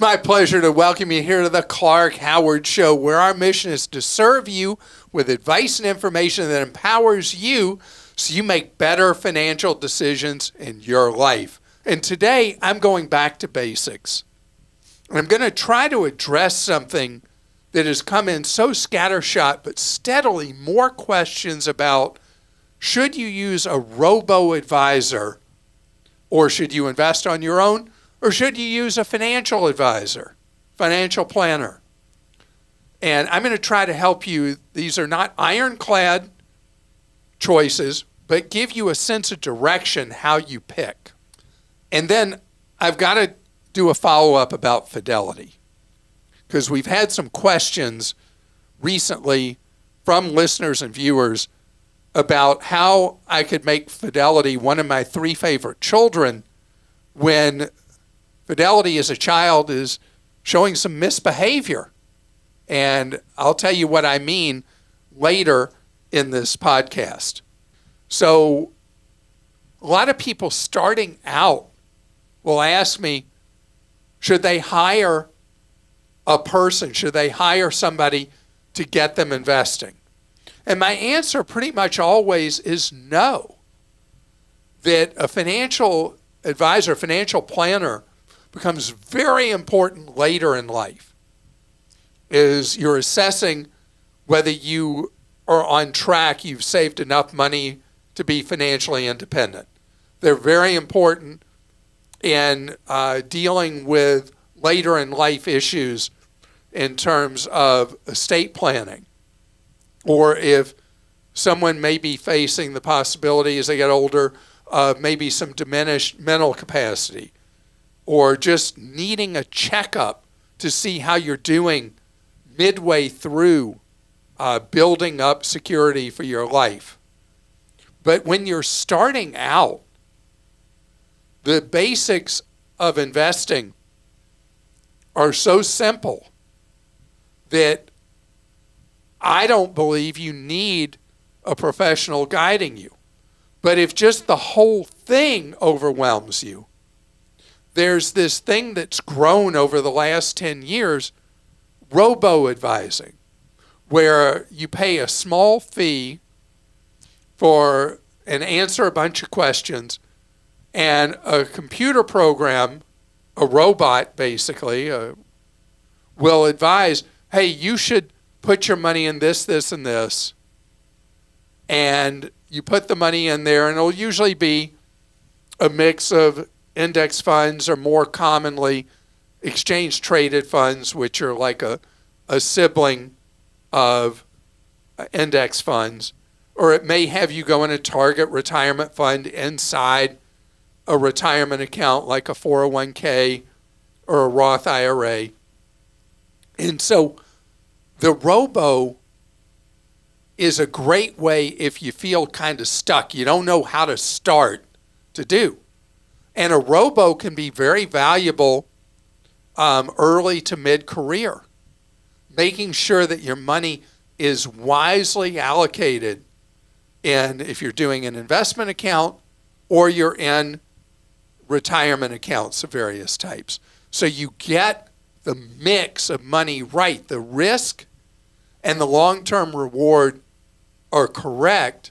It's my pleasure to welcome you here to the Clark Howard Show, where our mission is to serve you with advice and information that empowers you so you make better financial decisions in your life. And today, I'm going back to basics. I'm going to try to address something that has come in so scattershot, but steadily more questions about, should you use a robo-advisor, or should you invest on your own? Or should you use a financial advisor, financial planner? And I'm going to try to help you. These are not ironclad choices, but give you a sense of direction how you pick. And then I've got to do a follow-up about Fidelity, because we've had some questions recently from listeners and viewers about how I could make Fidelity one of my 3 favorite children when Fidelity as a child is showing some misbehavior. And I'll tell you what I mean later in this podcast. So a lot of people starting out will ask me, should they hire a person? Should they hire somebody to get them investing? And my answer pretty much always is no. That a financial advisor, financial planner, becomes very important later in life, is you're assessing whether you are on track, you've saved enough money to be financially independent. They're very important in dealing with later in life issues in terms of estate planning, or if someone may be facing the possibility as they get older of maybe some diminished mental capacity, or just needing a checkup to see how you're doing midway through building up security for your life. But when you're starting out, the basics of investing are so simple that I don't believe you need a professional guiding you. But if just the whole thing overwhelms you, there's this thing that's grown over the last 10 years, robo-advising, where you pay a small fee and answer a bunch of questions, and a computer program, a robot basically, will advise, hey, you should put your money in this, this, and this. And you put the money in there, and it'll usually be a mix of index funds, or more commonly exchange traded funds, which are like a sibling of index funds. Or it may have you go in a target retirement fund inside a retirement account like a 401k or a Roth IRA. And so the robo is a great way if you feel kind of stuck, you don't know how to start, to do. And a robo can be very valuable early to mid-career, making sure that your money is wisely allocated in, if you're doing an investment account or you're in retirement accounts of various types. So you get the mix of money right. The risk and the long-term reward are correct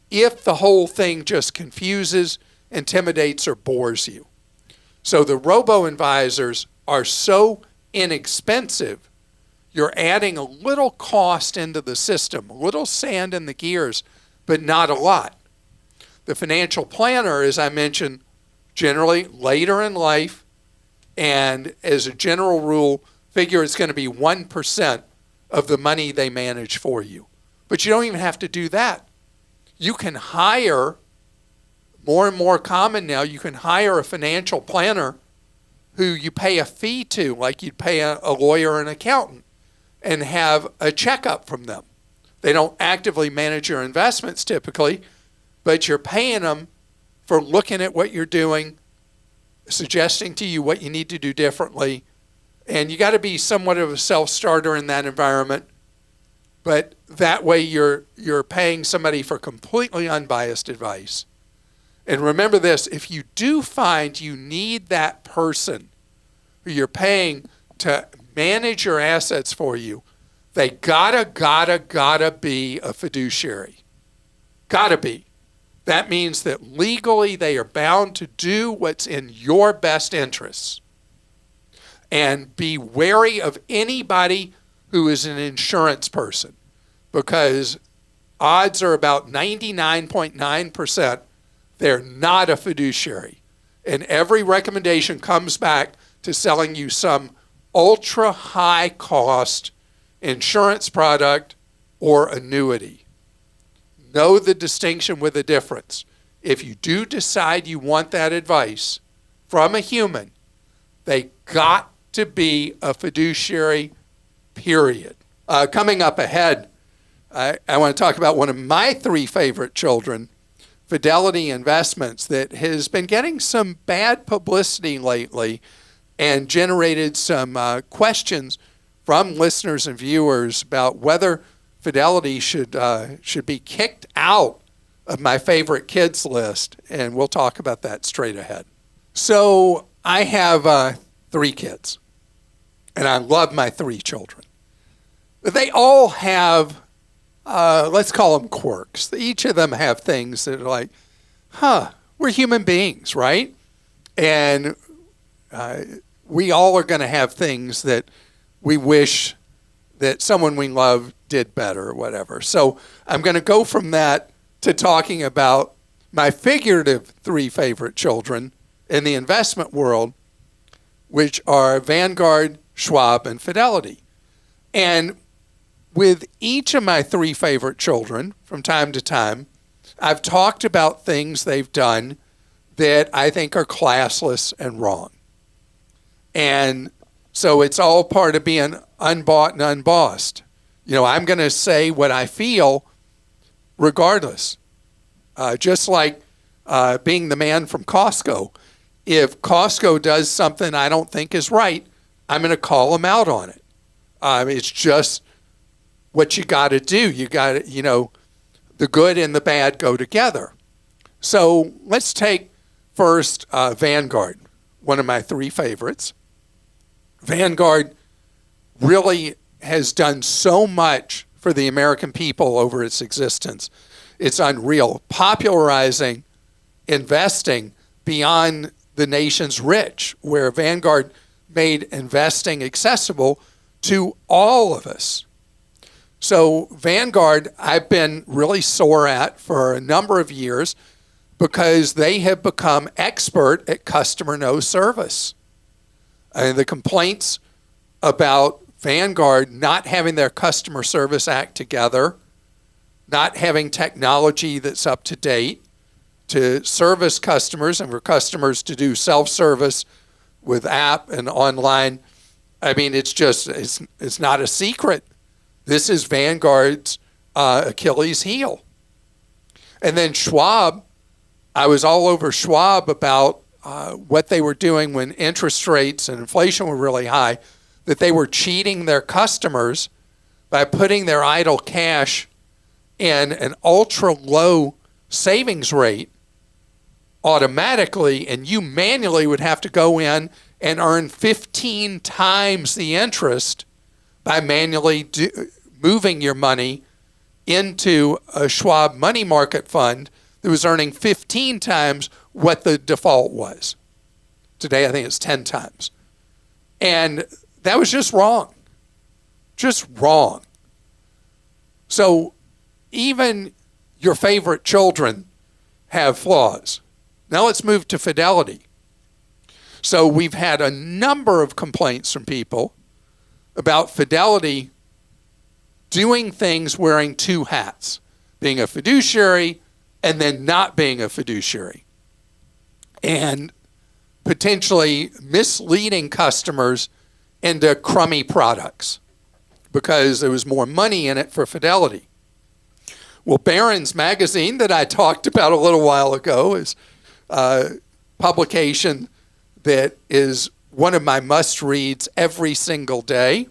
if the whole thing just confuses, intimidates, or bores you. So the robo-advisors are so inexpensive, you're adding a little cost into the system, a little sand in the gears, but not a lot. The financial planner, as I mentioned, generally later in life, and as a general rule, figure it's going to be 1% of the money they manage for you. But you don't even have to do that. You can hire, more and more common now, you can hire a financial planner who you pay a fee to, like you'd pay a lawyer or an accountant, and have a checkup from them. They don't actively manage your investments typically, but you're paying them for looking at what you're doing, suggesting to you what you need to do differently. And you got to be somewhat of a self-starter in that environment. But that way you're paying somebody for completely unbiased advice. And remember this, if you do find you need that person who you're paying to manage your assets for you, they gotta be a fiduciary. Gotta be. That means that legally they are bound to do what's in your best interests. And be wary of anybody who is an insurance person, because odds are about 99.9% they're not a fiduciary. And every recommendation comes back to selling you some ultra high cost insurance product or annuity. Know the distinction with the difference. If you do decide you want that advice from a human, they got to be a fiduciary, period. Coming up ahead, I want to talk about one of my 3 favorite children, Fidelity Investments, that has been getting some bad publicity lately and generated some questions from listeners and viewers about whether Fidelity should be kicked out of my favorite kids list, and we'll talk about that straight ahead. So I have 3 kids, and I love my 3 children. They all have, let's call them quirks. Each of them have things that are like, we're human beings, right? And we all are going to have things that we wish that someone we love did better or whatever. So I'm going to go from that to talking about my figurative 3 favorite children in the investment world, which are Vanguard, Schwab, and Fidelity. And with each of my 3 favorite children, from time to time, I've talked about things they've done that I think are classless and wrong. And so it's all part of being unbought and unbossed. You know, I'm going to say what I feel regardless. Just like being the man from Costco. If Costco does something I don't think is right, I'm going to call them out on it. It's just what you got to do. You got to, the good and the bad go together. So let's take first Vanguard, one of my 3 favorites. Vanguard really has done so much for the American people over its existence. It's unreal. Popularizing investing beyond the nation's rich, where Vanguard made investing accessible to all of us. So Vanguard, I've been really sore at for a number of years because they have become expert at customer no service. And the complaints about Vanguard not having their customer service act together, not having technology that's up to date to service customers and for customers to do self-service with app and online. I mean, it's not a secret. This is Vanguard's Achilles heel. And then Schwab, I was all over Schwab about what they were doing when interest rates and inflation were really high, that they were cheating their customers by putting their idle cash in an ultra low savings rate automatically, and you manually would have to go in and earn 15 times the interest by manually moving your money into a Schwab money market fund that was earning 15 times what the default was. Today, I think it's 10 times. And that was just wrong. Just wrong. So even your favorite children have flaws. Now let's move to Fidelity. So we've had a number of complaints from people about Fidelity doing things wearing 2 hats, being a fiduciary and then not being a fiduciary, and potentially misleading customers into crummy products because there was more money in it for Fidelity. Well, Barron's magazine that I talked about a little while ago is a publication that is one of my must-reads every single day.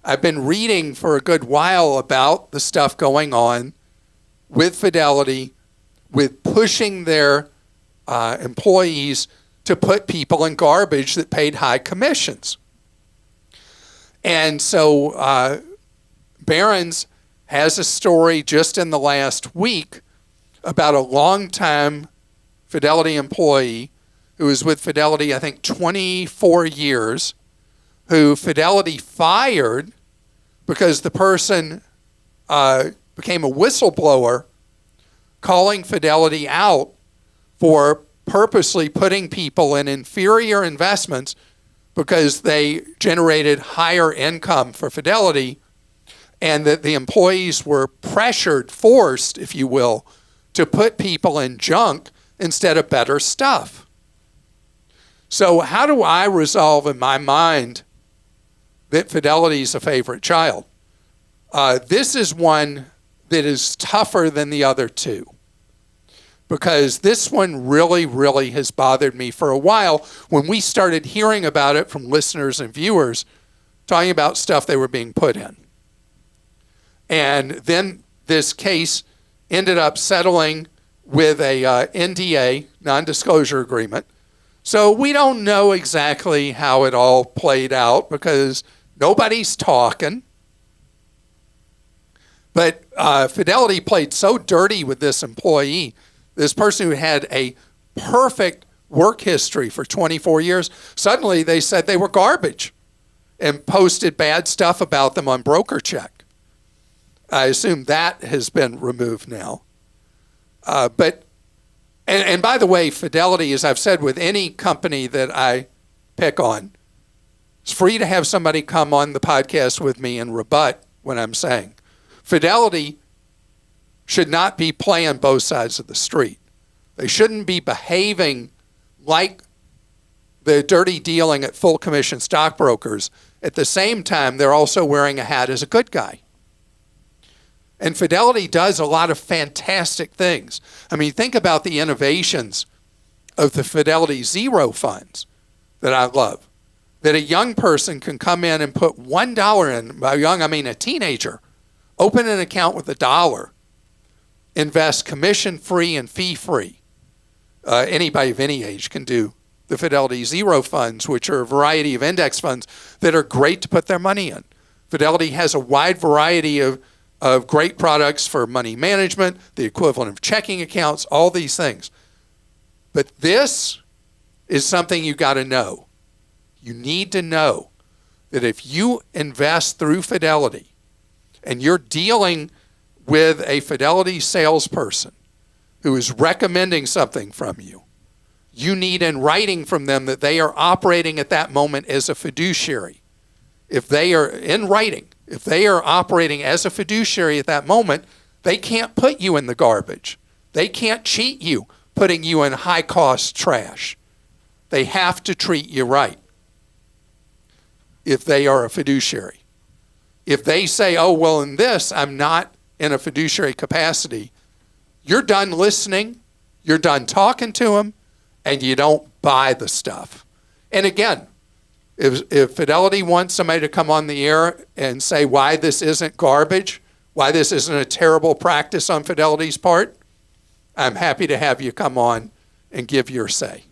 I've been reading for a good while about the stuff going on with Fidelity, with pushing their employees to put people in garbage that paid high commissions. And so Barron's has a story just in the last week about a longtime Fidelity employee who was with Fidelity, I think, 24 years, who Fidelity fired because the person became a whistleblower calling Fidelity out for purposely putting people in inferior investments because they generated higher income for Fidelity, and that the employees were pressured, forced, if you will, to put people in junk instead of better stuff. So how do I resolve in my mind that Fidelity is a favorite child? This is one that is tougher than the other two, because this one really, really has bothered me for a while when we started hearing about it from listeners and viewers talking about stuff they were being put in. And then this case ended up settling with a NDA, non-disclosure agreement. So we don't know exactly how it all played out because nobody's talking. But Fidelity played so dirty with this employee, this person who had a perfect work history for 24 years. Suddenly they said they were garbage and posted bad stuff about them on BrokerCheck. I assume that has been removed now. But by the way, Fidelity, as I've said with any company that I pick on, it's free to have somebody come on the podcast with me and rebut what I'm saying. Fidelity should not be playing both sides of the street. They shouldn't be behaving like the dirty dealing at full commission stockbrokers. At the same time, they're also wearing a hat as a good guy. And Fidelity does a lot of fantastic things. I mean, think about the innovations of the Fidelity Zero funds that I love. That a young person can come in and put $1 in. By young, I mean a teenager. Open an account with $1. Invest commission-free and fee-free. Anybody of any age can do the Fidelity Zero funds, which are a variety of index funds that are great to put their money in. Fidelity has a wide variety of great products for money management, the equivalent of checking accounts, all these things. But this is something you got to know. You need to know that if you invest through Fidelity and you're dealing with a Fidelity salesperson who is recommending something from you, you need in writing from them that they are operating at that moment as a fiduciary. If they are in writing, if they are operating as a fiduciary at that moment, they can't put you in the garbage. They can't cheat you, putting you in high-cost trash. They have to treat you right if they are a fiduciary. If they say, oh, well, in this, I'm not in a fiduciary capacity, you're done listening, you're done talking to them, and you don't buy the stuff. And again, if Fidelity wants somebody to come on the air and say why this isn't garbage, why this isn't a terrible practice on Fidelity's part, I'm happy to have you come on and give your say.